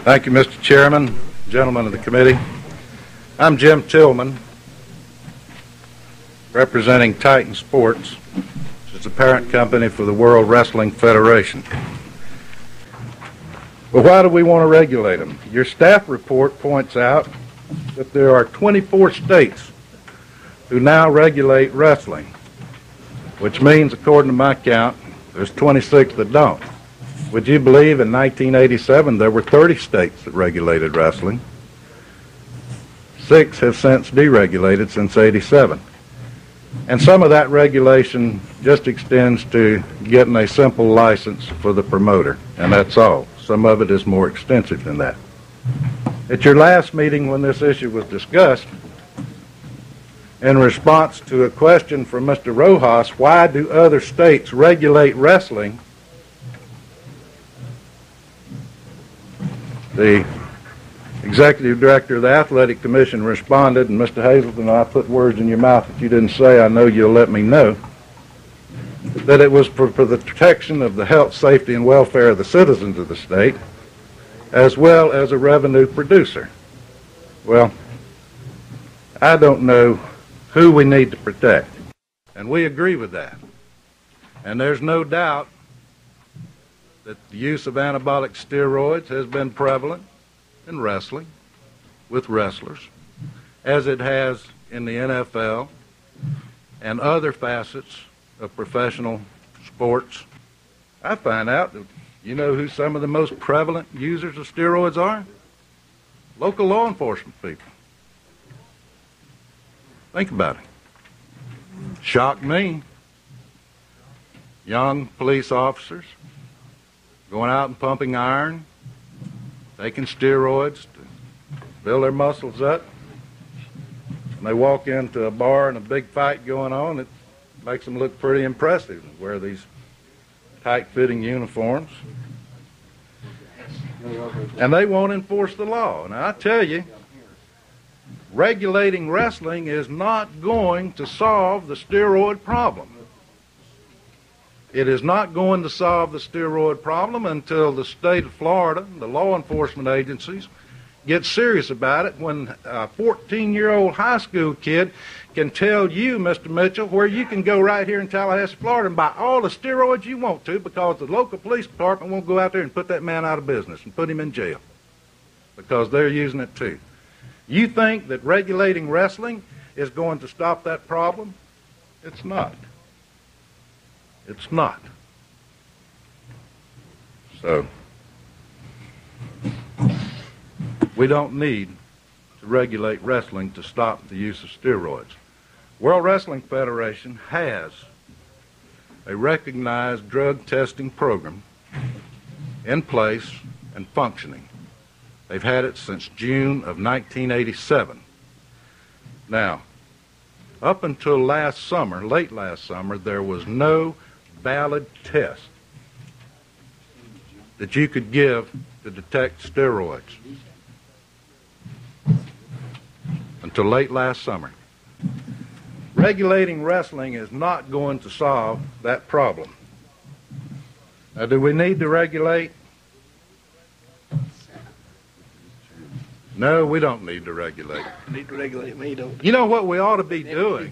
Thank you, Mr. Chairman, gentlemen of the committee. I'm Jim Tillman, representing Titan Sports, which is the parent company for the World Wrestling Federation. Well, why do we want to regulate them? Your staff report points out that there are 24 states who now regulate wrestling, which means, according to my count, there's 26 that don't. Would you believe in 1987 there were 30 states that regulated wrestling? 6 have since deregulated since '87. And some of that regulation just extends to getting a simple license for the promoter, and that's all. Some of it is more extensive than that. At your last meeting when this issue was discussed, in response to a question from Mr. Rojas, why do other states regulate wrestling, the executive director of the Athletic Commission responded, and Mr. Hazelton, I put words in your mouth that you didn't say, I know you'll let me know, that it was for the protection of the health, safety, and welfare of the citizens of the state, as well as a revenue producer. Well, I don't know who we need to protect, and we agree with that. And there's no doubt that the use of anabolic steroids has been prevalent in wrestling with wrestlers, as it has in the NFL and other facets of professional sports. I find out that you know who some of the most prevalent users of steroids are? Local law enforcement people. Think about it. Shocked me. Young police officers going out and pumping iron, taking steroids to build their muscles up. And they walk into a bar and a big fight going on, it makes them look pretty impressive. They wear these tight-fitting uniforms. And they won't enforce the law. Now, I tell you, regulating wrestling is not going to solve the steroid problem. It is not going to solve the steroid problem until the state of Florida, the law enforcement agencies, get serious about it. When a 14-year-old high school kid can tell you, Mr. Mitchell, where you can go right here in Tallahassee, Florida, and buy all the steroids you want to because the local police department won't go out there and put that man out of business and put him in jail because they're using it too. You think that regulating wrestling is going to stop that problem? It's not. It's not. So, we don't need to regulate wrestling to stop the use of steroids. World Wrestling Federation has a recognized drug testing program in place and functioning. They've had it since June of 1987. Now, up until last summer, late last summer, there was no valid test that you could give to detect steroids until late last summer. Regulating wrestling is not going to solve that problem. Now, do we need to regulate? No, we don't need to regulate. Need to regulate me, don't You know what we ought to be doing?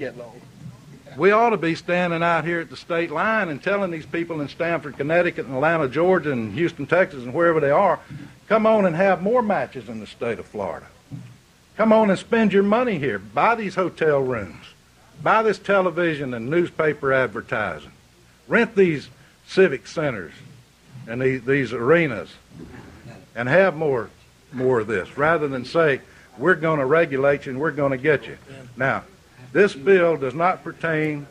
We ought to be standing out here at the state line and telling these people in Stamford, Connecticut, and Atlanta, Georgia, and Houston, Texas, and wherever they are, come on and have more matches in the state of Florida. Come on and spend your money here. Buy these hotel rooms. Buy this television and newspaper advertising. Rent these civic centers and these arenas and have more of this, rather than say, we're going to regulate you and we're going to get you. Now, this bill does not pertain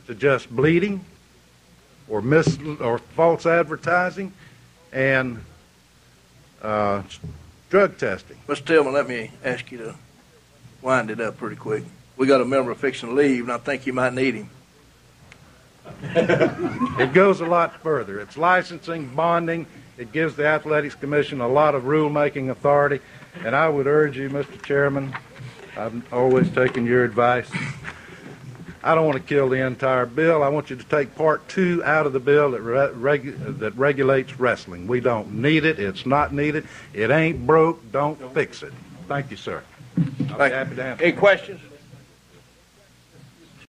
to just bleeding or false advertising and drug testing. Mr. Tillman, let me ask you to wind it up pretty quick. We got a member fixing to leave, and I think you might need him. It goes a lot further. It's licensing, bonding. It gives the Athletics Commission a lot of rule-making authority. And I would urge you, Mr. Chairman, I've always taken your advice. I don't want to kill the entire bill. I want you to take Part 2 out of the bill that regulates wrestling. We don't need it. It's not needed. It ain't broke. Don't fix it. Thank you, sir. I'll be happy to answer. Any questions?